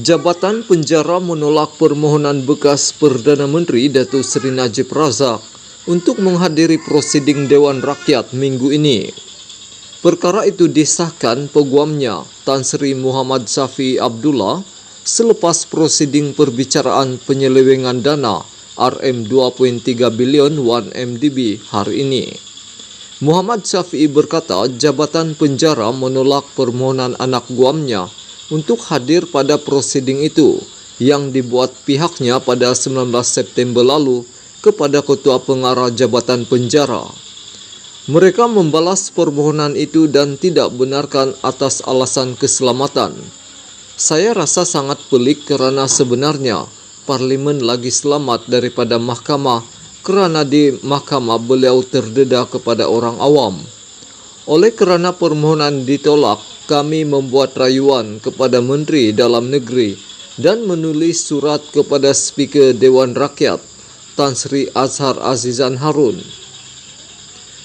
Jabatan Penjara menolak permohonan bekas Perdana Menteri Datuk Seri Najib Razak untuk menghadiri prosiding Dewan Rakyat minggu ini. Perkara itu disahkan peguamnya Tan Sri Muhammad Syafiee Abdullah selepas prosiding perbicaraan penyelewengan dana RM2.3 bilion 1MDB hari ini. Muhammad Syafiee berkata Jabatan Penjara menolak permohonan anak guamnya untuk hadir pada prosiding itu yang dibuat pihaknya pada 19 September lalu kepada Ketua Pengarah Jabatan Penjara. Mereka membalas permohonan itu dan tidak benarkan atas alasan keselamatan. Saya rasa sangat pelik kerana sebenarnya Parlimen lagi selamat daripada mahkamah kerana di mahkamah beliau terdedah kepada orang awam. Oleh kerana permohonan ditolak, kami membuat rayuan kepada Menteri Dalam Negeri dan menulis surat kepada Speaker Dewan Rakyat, Tan Sri Azhar Azizan Harun.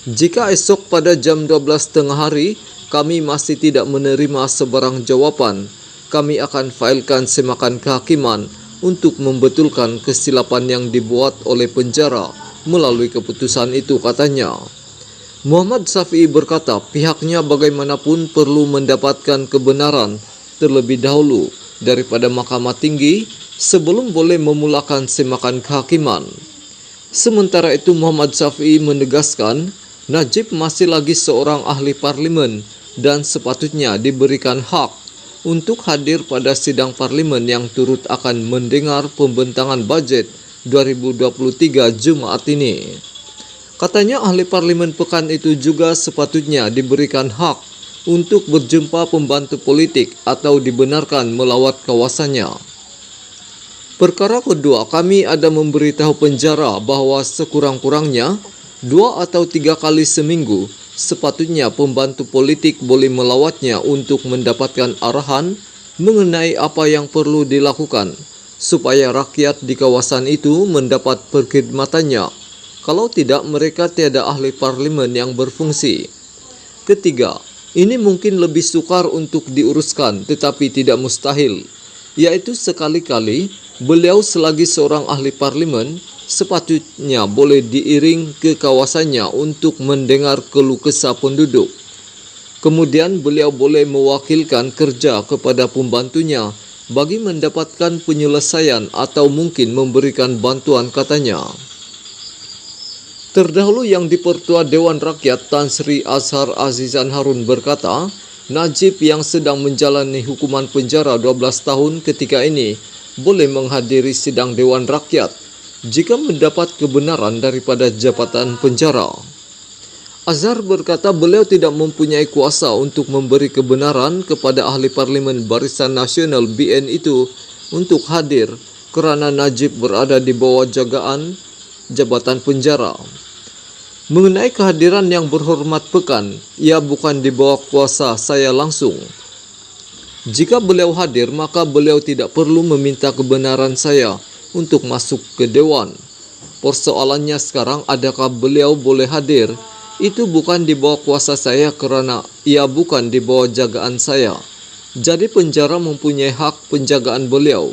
Jika esok pada jam 12 tengah hari kami masih tidak menerima sebarang jawapan, kami akan failkan semakan kehakiman untuk membetulkan kesilapan yang dibuat oleh penjara melalui keputusan itu, katanya. Muhammad Syafiee berkata pihaknya bagaimanapun perlu mendapatkan kebenaran terlebih dahulu daripada Mahkamah Tinggi sebelum boleh memulakan semakan kehakiman. Sementara itu Muhammad Syafiee menegaskan Najib masih lagi seorang ahli parlimen dan sepatutnya diberikan hak untuk hadir pada sidang parlimen yang turut akan mendengar pembentangan bajet 2023 Jumaat ini. Katanya ahli parlimen pekan itu juga sepatutnya diberikan hak untuk berjumpa pembantu politik atau dibenarkan melawat kawasannya. Perkara kedua, kami ada memberitahu penjara bahawa sekurang-kurangnya 2 atau 3 kali seminggu sepatutnya pembantu politik boleh melawatnya untuk mendapatkan arahan mengenai apa yang perlu dilakukan supaya rakyat di kawasan itu mendapat perkhidmatannya. Kalau tidak, mereka tiada ahli parlimen yang berfungsi. Ketiga, ini mungkin lebih sukar untuk diuruskan tetapi tidak mustahil, yaitu sekali-kali beliau selagi seorang ahli parlimen sepatutnya boleh diiring ke kawasannya untuk mendengar keluh kesah penduduk. Kemudian beliau boleh mewakilkan kerja kepada pembantunya bagi mendapatkan penyelesaian atau mungkin memberikan bantuan, katanya. Terdahulu yang di-Pertua Dewan Rakyat Tan Sri Azhar Azizan Harun berkata, Najib yang sedang menjalani hukuman penjara 12 tahun ketika ini boleh menghadiri sidang Dewan Rakyat jika mendapat kebenaran daripada Jabatan Penjara. Azhar berkata beliau tidak mempunyai kuasa untuk memberi kebenaran kepada ahli parlimen Barisan Nasional BN itu untuk hadir kerana Najib berada di bawah jagaan Jabatan Penjara. Mengenai kehadiran yang berhormat pekan, ia bukan di bawah kuasa saya langsung. Jika beliau hadir, maka beliau tidak perlu meminta kebenaran saya untuk masuk ke Dewan. Persoalannya sekarang adakah beliau boleh hadir? Itu bukan di bawah kuasa saya kerana ia bukan di bawah jagaan saya. Jadi penjara mempunyai hak penjagaan beliau.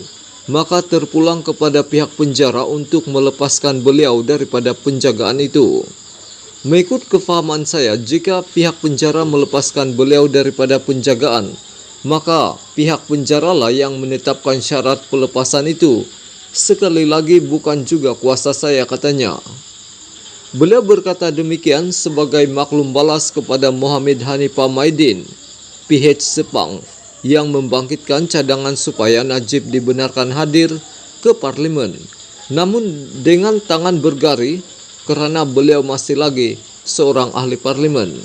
Maka terpulang kepada pihak penjara untuk melepaskan beliau daripada penjagaan itu. Mengikut kefahaman saya, jika pihak penjara melepaskan beliau daripada penjagaan, maka pihak penjaralah yang menetapkan syarat pelepasan itu. Sekali lagi bukan juga kuasa saya, katanya. Beliau berkata demikian sebagai maklum balas kepada Mohammed Hanifah Maidin, PH Sepang, yang membangkitkan cadangan supaya Najib dibenarkan hadir ke parlimen. Namun dengan tangan bergari kerana beliau masih lagi seorang ahli parlimen.